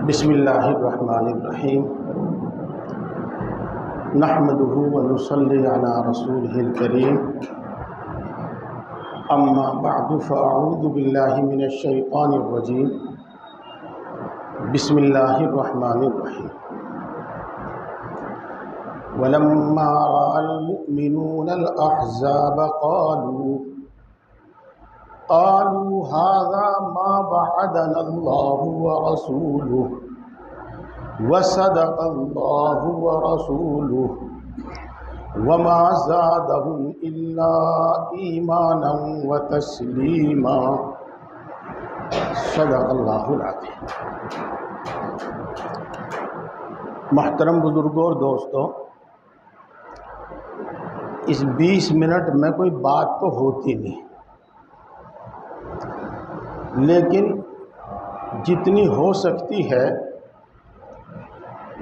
بسم اللہ الرحمن الرحیم نحمده ونصلی علی رسوله الکریم اما بعد فاعوذ باللہ من الشیطان الرجیم بسم اللہ الرحمن الرحیم ولما رأى المؤمنون الأحزاب قالوا هذا ما وعدنا الله ورسوله وصدق الله ورسوله وما زادهم إلا إيمانا وتسليما صدق الله العظيم۔ محترم بزرگوں اور دوستوں، اس 20 منٹ میں کوئی بات تو ہوتی نہیں، لیکن جتنی ہو سکتی ہے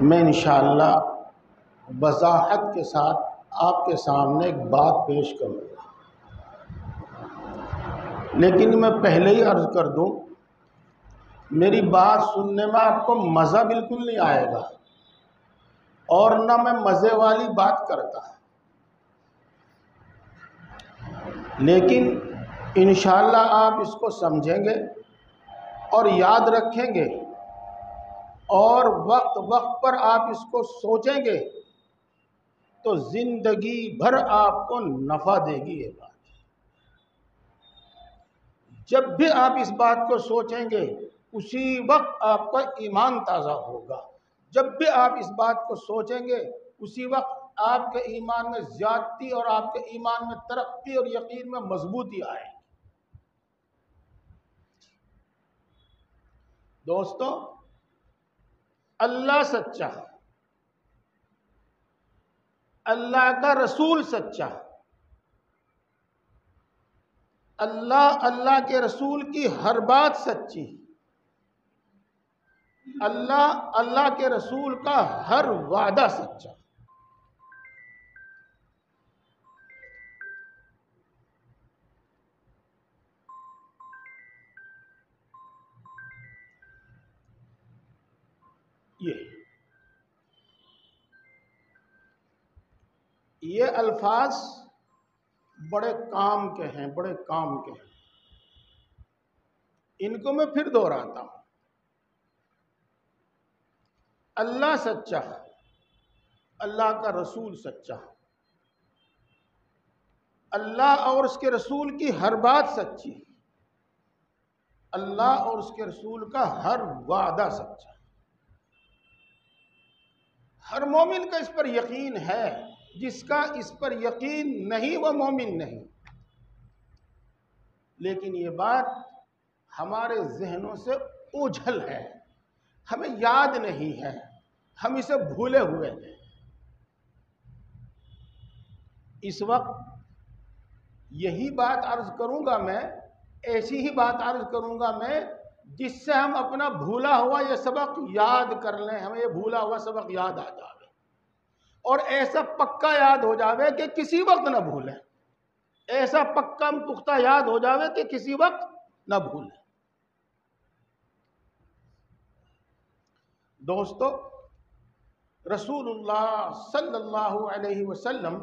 میں انشاءاللہ وضاحت کے ساتھ آپ کے سامنے ایک بات پیش کروں گا۔ لیکن میں پہلے ہی عرض کر دوں، میری بات سننے میں آپ کو مزہ بالکل نہیں آئے گا، اور نہ میں مزے والی بات کرتا، لیکن انشاءاللہ آپ اس کو سمجھیں گے اور یاد رکھیں گے، اور وقت وقت پر آپ اس کو سوچیں گے تو زندگی بھر آپ کو نفع دے گی یہ بات۔ جب بھی آپ اس بات کو سوچیں گے اسی وقت آپ کا ایمان تازہ ہوگا، جب بھی آپ اس بات کو سوچیں گے اسی وقت آپ کے ایمان میں زیادتی اور آپ کے ایمان میں ترقی اور یقین میں مضبوطی آئے۔ دوستو، اللہ سچا، اللہ کا رسول سچا، اللہ کے رسول کی ہر بات سچی، اللہ کے رسول کا ہر وعدہ سچا۔ یہ الفاظ بڑے کام کے ہیں، بڑے کام کے ہیں، ان کو میں پھر دہراتا ہوں۔ اللہ سچا، اللہ کا رسول سچا، اللہ اور اس کے رسول کی ہر بات سچی، اللہ اور اس کے رسول کا ہر وعدہ سچا۔ ہر مومن کا اس پر یقین ہے، جس کا اس پر یقین نہیں وہ مومن نہیں۔ لیکن یہ بات ہمارے ذہنوں سے اوجھل ہے، ہمیں یاد نہیں ہے، ہم اسے بھولے ہوئے ہیں۔ اس وقت یہی بات عرض کروں گا میں، ایسی ہی بات عرض کروں گا میں جس سے ہم اپنا بھولا ہوا یہ سبق یاد کر لیں، ہمیں یہ بھولا ہوا سبق یاد آ جائے، اور ایسا پکا یاد ہو جاوے کہ کسی وقت نہ بھولیں، ایسا پکا پختہ یاد ہو جاوے کہ کسی وقت نہ بھولیں۔ دوستو، رسول اللہ صلی اللہ علیہ وسلم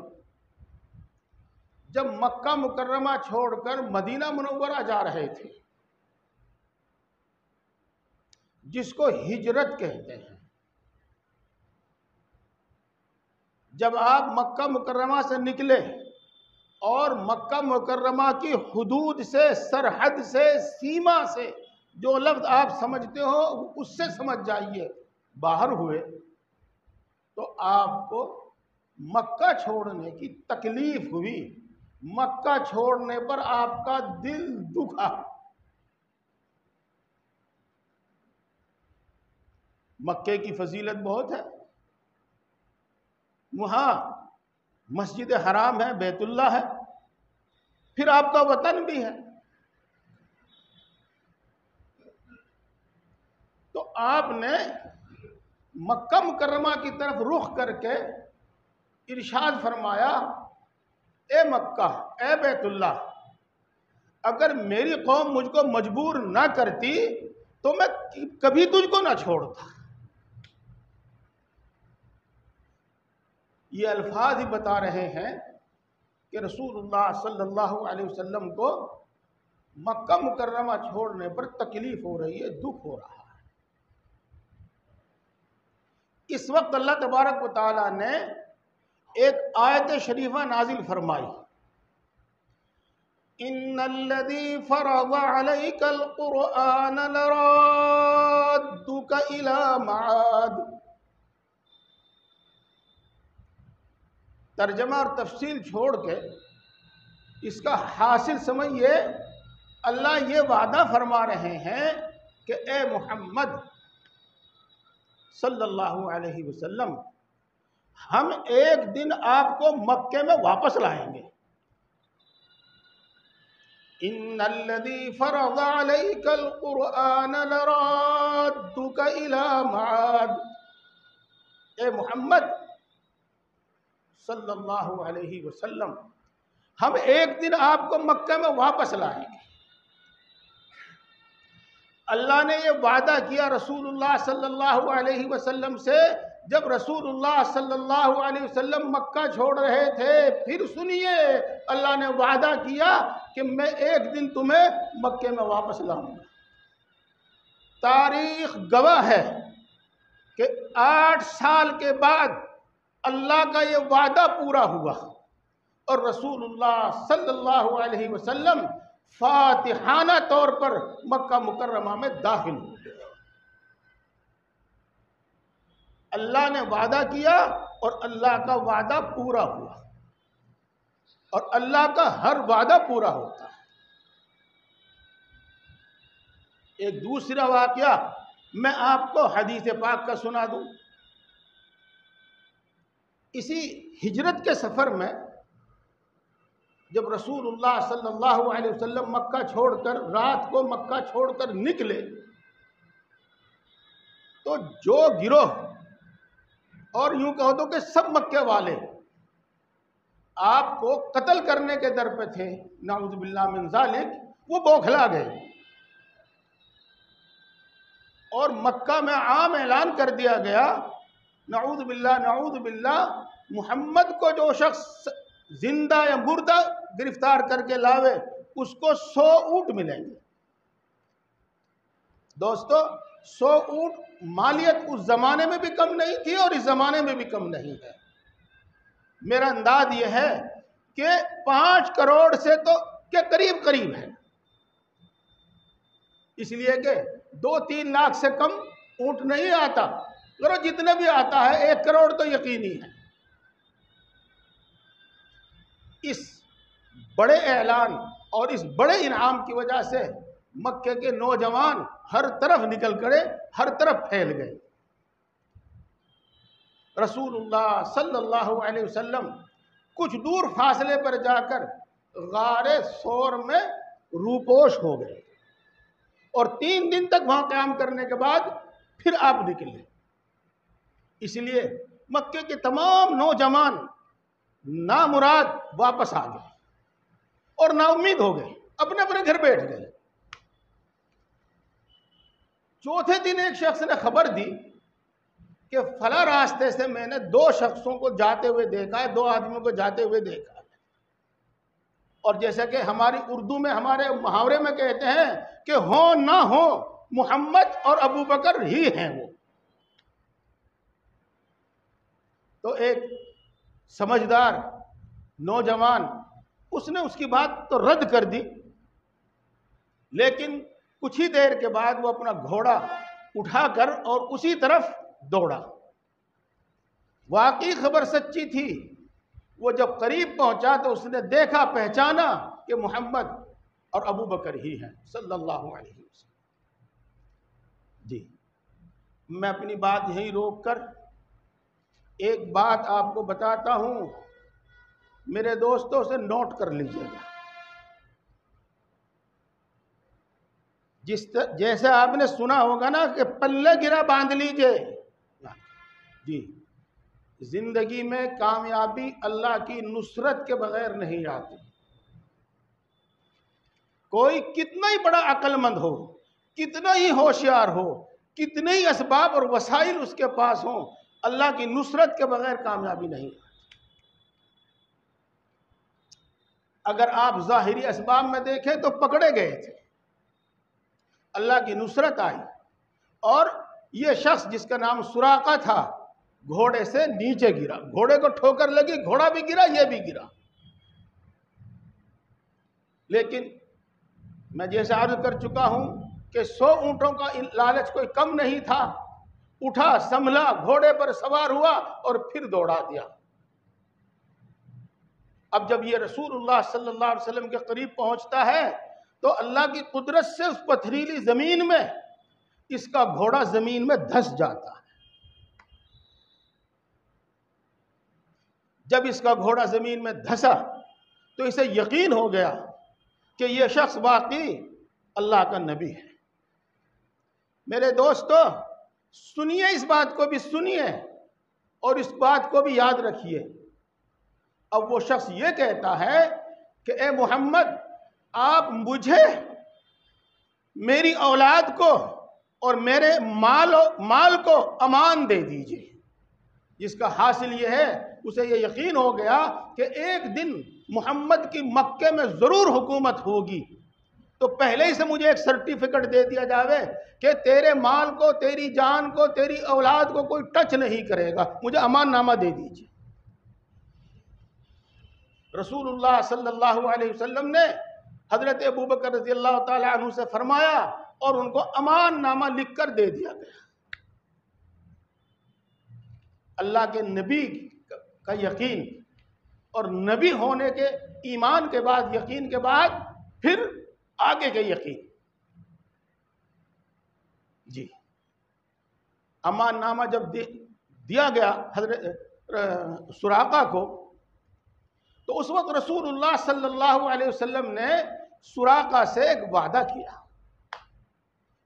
جب مکہ مکرمہ چھوڑ کر مدینہ منورہ جا رہے تھے، جس کو ہجرت کہتے ہیں، جب آپ مکہ مکرمہ سے نکلے اور مکہ مکرمہ کی حدود سے، سرحد سے، سیما سے، جو لفظ آپ سمجھتے ہو اس سے سمجھ جائیے، باہر ہوئے تو آپ کو مکہ چھوڑنے کی تکلیف ہوئی، مکہ چھوڑنے پر آپ کا دل دکھا۔ مکے کی فضیلت بہت ہے، وہاں مسجد حرام ہے، بیت اللہ ہے، پھر آپ کا وطن بھی ہے۔ تو آپ نے مکہ مکرمہ کی طرف رخ کر کے ارشاد فرمایا، اے مکہ، اے بیت اللہ، اگر میری قوم مجھ کو مجبور نہ کرتی تو میں کبھی تجھ کو نہ چھوڑتا. یہ الفاظ ہی بتا رہے ہیں کہ رسول اللہ صلی اللہ علیہ وسلم کو مکہ مکرمہ چھوڑنے پر تکلیف ہو رہی ہے، دکھ ہو رہا ہے. اس وقت اللہ تبارک و تعالیٰ نے ایک آیت شریفہ نازل فرمائی، ان الذی فرض علیک القرآن لرادک الی معاد. ترجمہ اور تفصیل چھوڑ کے اس کا حاصل سمجھیے، اللہ یہ وعدہ فرما رہے ہیں کہ اے محمد صلی اللہ علیہ وسلم، ہم ایک دن آپ کو مکے میں واپس لائیں گے. ان الذی فرض علیک القرآن لرادک الی معاد. اے محمد صلی اللہ علیہ وسلم، ہم ایک دن آپ کو مکہ میں واپس لائیں گے. اللہ نے یہ وعدہ کیا رسول اللہ صلی اللہ علیہ وسلم سے جب رسول اللہ صلی اللہ علیہ وسلم مکہ چھوڑ رہے تھے. پھر سنیے، اللہ نے وعدہ کیا کہ میں ایک دن تمہیں مکے میں واپس لاؤں گا. تاریخ گواہ ہے کہ 8 سال کے بعد اللہ کا یہ وعدہ پورا ہوا اور رسول اللہ صلی اللہ علیہ وسلم فاتحانہ طور پر مکہ مکرمہ میں داخل ہوئے. اللہ نے وعدہ کیا اور اللہ کا وعدہ پورا ہوا، اور اللہ کا ہر وعدہ پورا ہوتا ہے. ایک دوسرا واقعہ میں آپ کو حدیث پاک کا سنا دوں. اسی ہجرت کے سفر میں جب رسول اللہ صلی اللہ علیہ وسلم مکہ چھوڑ کر رات کو مکہ چھوڑ کر نکلے تو جو گروہ اور یوں کہو تو کہ سب مکے والے آپ کو قتل کرنے کے در پہ تھے، نعوذ باللہ من ذالک، وہ بوکھلا گئے اور مکہ میں عام اعلان کر دیا گیا، نعوذ باللہ، محمد کو جو شخص زندہ یا مردہ گرفتار کر کے لاوے اس کو 100 اونٹ ملیں گے. دوستو 100 اونٹ مالیت اس زمانے میں بھی کم نہیں تھی اور اس زمانے میں بھی کم نہیں ہے. میرا انداز یہ ہے کہ 5 کروڑ سے تو کے قریب ہے، اس لیے کہ 2-3 لاکھ سے کم اونٹ نہیں آتا، اور جتنے بھی آتا ہے 1 کروڑ تو یقینی ہے. اس بڑے اعلان اور اس بڑے انعام کی وجہ سے مکے کے نوجوان ہر طرف نکل کر ہر طرف پھیل گئے. رسول اللہ صلی اللہ علیہ وسلم کچھ دور فاصلے پر جا کر غار ثور میں روپوش ہو گئے اور 3 دن تک وہاں قیام کرنے کے بعد پھر آپ نکلے. اس لیے مکے کے تمام نوجوان نامراد واپس آ گئے اور نا امید ہو گئے، اپنے اپنے گھر بیٹھ گئے. چوتھے دن ایک شخص نے خبر دی کہ فلاں راستے سے میں نے 2 شخصوں کو جاتے ہوئے دیکھا ہے، 2 آدمیوں کو جاتے ہوئے دیکھا ہے. اور جیسا کہ ہماری اردو میں ہمارے محاورے میں کہتے ہیں کہ ہو نہ ہو محمد اور ابو بکر ہی ہیں وہ. تو ایک سمجھدار نوجوان اس نے اس کی بات تو رد کر دی، لیکن کچھ ہی دیر کے بعد وہ اپنا گھوڑا اٹھا کر اور اسی طرف دوڑا. واقعی خبر سچی تھی. وہ جب قریب پہنچا تو اس نے دیکھا، پہچانا کہ محمد اور ابو بکر ہی ہیں صلی اللہ علیہ وسلم. جی میں اپنی بات یہیں روک کر ایک بات آپ کو بتاتا ہوں، میرے دوستوں سے نوٹ کر لیجیے گا. جیسے آپ نے سنا ہوگا نا کہ پلے گرا باندھ لیجیے. جی زندگی میں کامیابی اللہ کی نصرت کے بغیر نہیں آتی. کوئی کتنا ہی بڑا عقل مند ہو، کتنا ہی ہوشیار ہو، کتنے ہی اسباب اور وسائل اس کے پاس ہوں، اللہ کی نصرت کے بغیر کامیابی نہیں۔ اگر آپ ظاہری اسباب میں دیکھیں تو پکڑے گئے تھے، اللہ کی نصرت آئی، اور یہ شخص جس کا نام سراقہ تھا گھوڑے سے نیچے گرا، گھوڑے کو ٹھوکر لگی، گھوڑا بھی گرا، یہ بھی گرا۔ لیکن میں جیسے عرض کر چکا ہوں کہ 100 اونٹوں کا لالچ کوئی کم نہیں تھا، اٹھا، سنبھلا، گھوڑے پر سوار ہوا اور پھر دوڑا دیا۔ اب جب یہ رسول اللہ صلی اللہ علیہ وسلم کے قریب پہنچتا ہے تو اللہ کی قدرت سے اس پتھریلی زمین میں اس کا گھوڑا زمین میں دھس جاتا ہے۔ جب اس کا گھوڑا زمین میں دھسا تو اسے یقین ہو گیا کہ یہ شخص واقعی اللہ کا نبی ہے۔ میرے دوستو، سنیے، اس بات کو بھی سنیے اور اس بات کو بھی یاد رکھیے۔ اب وہ شخص یہ کہتا ہے کہ اے محمد، آپ مجھے، میری اولاد کو اور میرے مال کو امان دے دیجئے۔ جس کا حاصل یہ ہے، اسے یہ یقین ہو گیا کہ ایک دن محمد کی مکے میں ضرور حکومت ہوگی، تو پہلے ہی سے مجھے ایک سرٹیفکیٹ دے دیا جاوے کہ تیرے مال کو، تیری جان کو، تیری اولاد کو کوئی ٹچ نہیں کرے گا، مجھے امان نامہ دے دیجئے۔ رسول اللہ صلی اللہ علیہ وسلم نے حضرت ابوبکر رضی اللہ تعالیٰ عنہ سے فرمایا اور ان کو امان نامہ لکھ کر دے دیا گیا۔ اللہ کے نبی کا یقین اور نبی ہونے کے ایمان کے بعد، یقین کے بعد، پھر آگے کے یقین۔ جی، امان نامہ جب دیا گیا حضرت سراقہ کو، تو اس وقت رسول اللہ صلی اللہ علیہ وسلم نے سراقہ سے ایک وعدہ کیا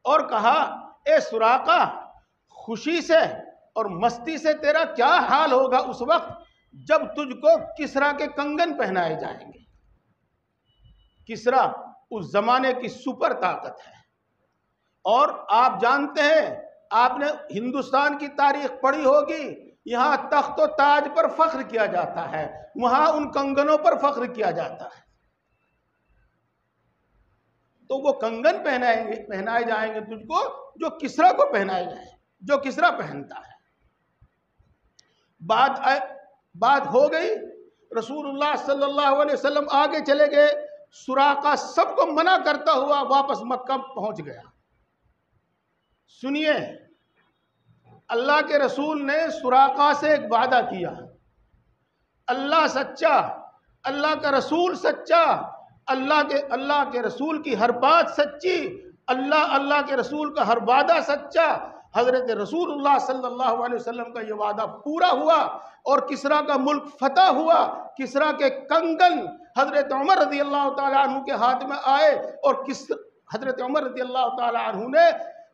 اور کہا، اے سراقہ، خوشی سے اور مستی سے تیرا کیا حال ہوگا اس وقت جب تجھ کو کسریٰ کے کنگن پہنائے جائیں گے۔ کسریٰ اس زمانے کی سپر طاقت ہے، اور آپ جانتے ہیں، آپ نے ہندوستان کی تاریخ پڑھی ہوگی، یہاں تخت و تاج پر فخر کیا جاتا ہے، وہاں ان کنگنوں پر فخر کیا جاتا ہے۔ تو وہ کنگن پہنائے جائیں گے تجھ کو جو کسریٰ کو پہنائے جائیں، جو کسریٰ پہنتا ہے۔ بات ہو گئی، رسول اللہ صلی اللہ علیہ وسلم آگے چلے گئے، سراقہ سب کو منع کرتا ہوا واپس مکہ پہنچ گیا۔ سنیے، اللہ کے رسول نے سراقہ سے ایک وعدہ کیا، اللہ سچا، اللہ کا رسول سچا، اللہ کے رسول کی ہر بات سچی، اللہ کے رسول کا ہر وعدہ سچا۔ حضرت رسول اللہ صلی اللہ علیہ وسلم کا یہ وعدہ پورا ہوا اور کسریٰ کا ملک فتح ہوا۔ کسریٰ کے کنگن حضرت عمر رضی اللہ تعالیٰ عنہ کے ہاتھ میں آئے، اور حضرت عمر رضی اللہ تعالیٰ عنہ نے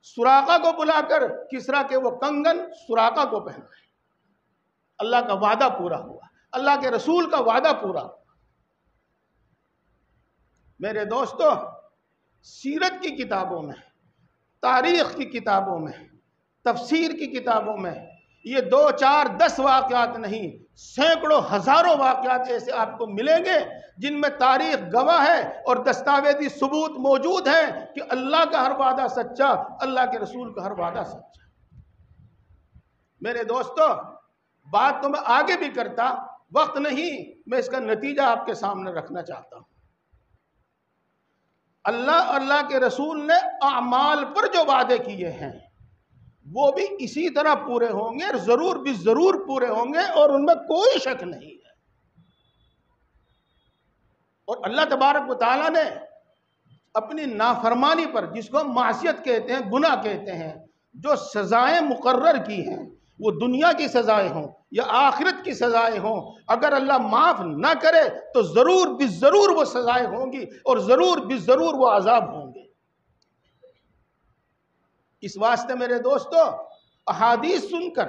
سراقہ کو بلا کر کسریٰ کے وہ کنگن سراقہ کو پہنائے۔ اللہ کا وعدہ پورا ہوا، اللہ کے رسول کا وعدہ پورا ہوا۔ میرے دوستو، سیرت کی کتابوں میں، تاریخ کی کتابوں میں، تفسیر کی کتابوں میں یہ 2 4 10 واقعات نہیں، سینکڑوں ہزاروں واقعات ایسے آپ کو ملیں گے جن میں تاریخ گواہ ہے اور دستاویزی ثبوت موجود ہیں کہ اللہ کا ہر وعدہ سچا، اللہ کے رسول کا ہر وعدہ سچا۔ میرے دوستو، بات تو میں آگے بھی کرتا، وقت نہیں، میں اس کا نتیجہ آپ کے سامنے رکھنا چاہتا ہوں۔ اللہ کے رسول نے اعمال پر جو وعدے کیے ہیں وہ بھی اسی طرح پورے ہوں گے، ضرور بھی ضرور پورے ہوں گے، اور ان میں کوئی شک نہیں ہے۔ اور اللہ تبارک و تعالیٰ نے اپنی نافرمانی پر، جس کو ہم معصیت کہتے ہیں، گناہ کہتے ہیں، جو سزائیں مقرر کی ہیں، وہ دنیا کی سزائیں ہوں یا آخرت کی سزائیں ہوں، اگر اللہ معاف نہ کرے تو ضرور بھی ضرور وہ سزائیں ہوں گی، اور ضرور بھی ضرور وہ عذاب ہوں گے۔ اس واسطے میرے دوستو، احادیث سن کر،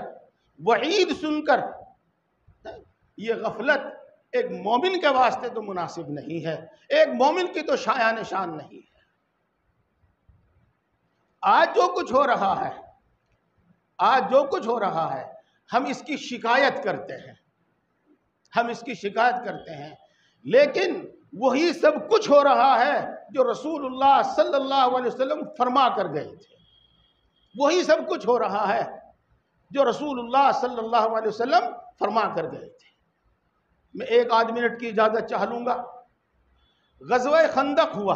وعید سن کر، یہ غفلت ایک مومن کے واسطے تو مناسب نہیں ہے، ایک مومن کی تو شایان شان نہیں ہے۔ آج جو کچھ ہو رہا ہے، آج جو کچھ ہو رہا ہے، ہم اس کی شکایت کرتے ہیں، ہم اس کی شکایت کرتے ہیں، لیکن وہی سب کچھ ہو رہا ہے جو رسول اللہ صلی اللہ علیہ وسلم فرما کر گئے تھے، وہی سب کچھ ہو رہا ہے جو رسول اللہ صلی اللہ علیہ وسلم فرما کر گئے تھے۔ میں ایک آدھ منٹ کی اجازت چاہ لوں گا۔ غزوہ خندق ہوا،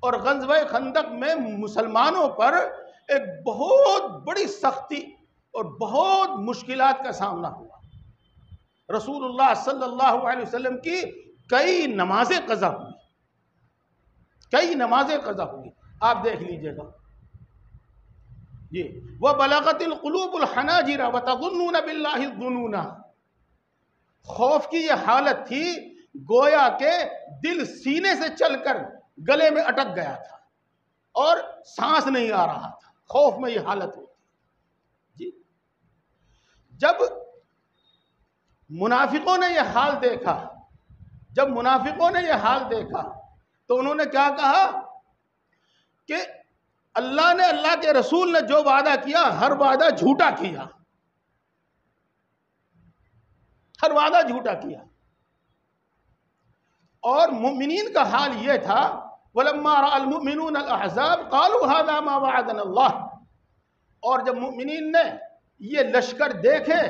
اور غزوہ خندق میں مسلمانوں پر ایک بہت بڑی سختی اور بہت مشکلات کا سامنا ہوا۔ رسول اللہ صلی اللہ علیہ وسلم کی کئی نمازیں قضا ہوئی، کئی نمازیں قضا ہوئی، آپ دیکھ لیجئے گا جی۔ وَبَلَغَتِ الْقُلُوبُ الْحَنَاجِرَ وَتَظُنُّونَ بِاللَّهِ الظُّنُونَ، خوف کی یہ حالت تھی گویا کہ دل سینے سے چل کر گلے میں اٹک گیا تھا اور سانس نہیں آ رہا تھا، خوف میں یہ حالت ہوتی جی۔ جب منافقوں نے یہ حال دیکھا، جب منافقوں نے یہ حال دیکھا تو انہوں نے کیا کہا کہ اللہ نے، اللہ کے رسول نے جو وعدہ کیا ہر وعدہ جھوٹا کیا، ہر وعدہ جھوٹا کیا۔ اور مومنین کا حال یہ تھا وَلَمَّا رَأَى الْمُؤْمِنُونَ الْأَحْزَابَ قَالُوا هَذَا مَا وَعَدَنَا اللَّهُ، اور جب مومنین نے یہ لشکر دیکھے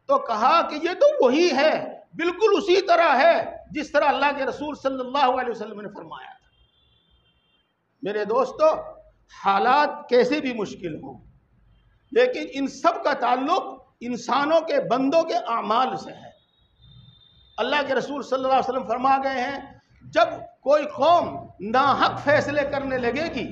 تو کہا کہ یہ تو وہی ہے، بالکل اسی طرح ہے جس طرح اللہ کے رسول صلی اللہ علیہ وسلم نے فرمایا تھا۔ میرے دوستو، حالات کیسے بھی مشکل ہوں، لیکن ان سب کا تعلق انسانوں کے، بندوں کے اعمال سے ہے۔ اللہ کے رسول صلی اللہ علیہ وسلم فرما گئے ہیں جب کوئی قوم ناحق فیصلے کرنے لگے گی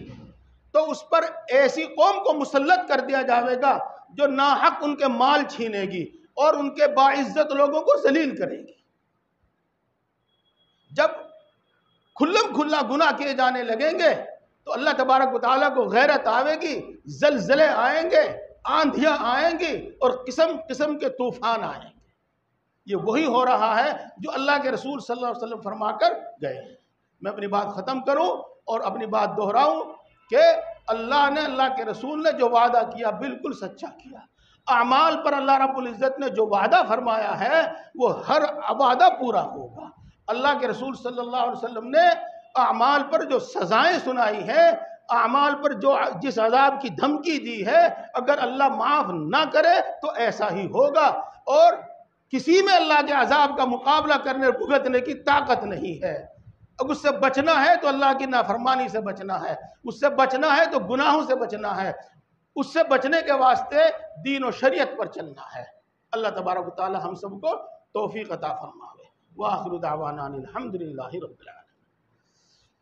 تو اس پر ایسی قوم کو مسلط کر دیا جاوے گا جو ناحق ان کے مال چھینے گی اور ان کے باعزت لوگوں کو ذلیل کرے گی۔ جب کھلم کھلا گناہ کیے جانے لگیں گے تو اللہ تبارک و تعالیٰ کو غیرت آئے گی، زلزلے آئیں گے، آندھیاں آئیں گی اور قسم قسم کے طوفان آئیں گے۔ یہ وہی ہو رہا ہے جو اللہ کے رسول صلی اللہ علیہ وسلم فرما کر گئے ہیں۔ میں اپنی بات ختم کروں اور اپنی بات دہراؤں کہ اللہ نے، اللہ کے رسول نے جو وعدہ کیا بالکل سچا کیا۔ اعمال پر اللہ رب العزت نے جو وعدہ فرمایا ہے وہ ہر وعدہ پورا ہوگا۔ اللہ کے رسول صلی اللہ علیہ وسلم نے اعمال پر جو سزائیں سنائی ہیں، اعمال پر جو جس عذاب کی دھمکی دی ہے، اگر اللہ معاف نہ کرے تو ایسا ہی ہوگا، اور کسی میں اللہ کے عذاب کا مقابلہ کرنے بھگتنے کی طاقت نہیں ہے۔ اب اس سے بچنا ہے تو اللہ کی نافرمانی سے بچنا ہے، اس سے بچنا ہے تو گناہوں سے بچنا ہے، اس سے بچنے کے واسطے دین و شریعت پر چلنا ہے۔ اللہ تبارک و تعالی ہم سب کو توفیق عطا فرمائے۔ وآخر دعوانا الحمدللہ رب العالمین۔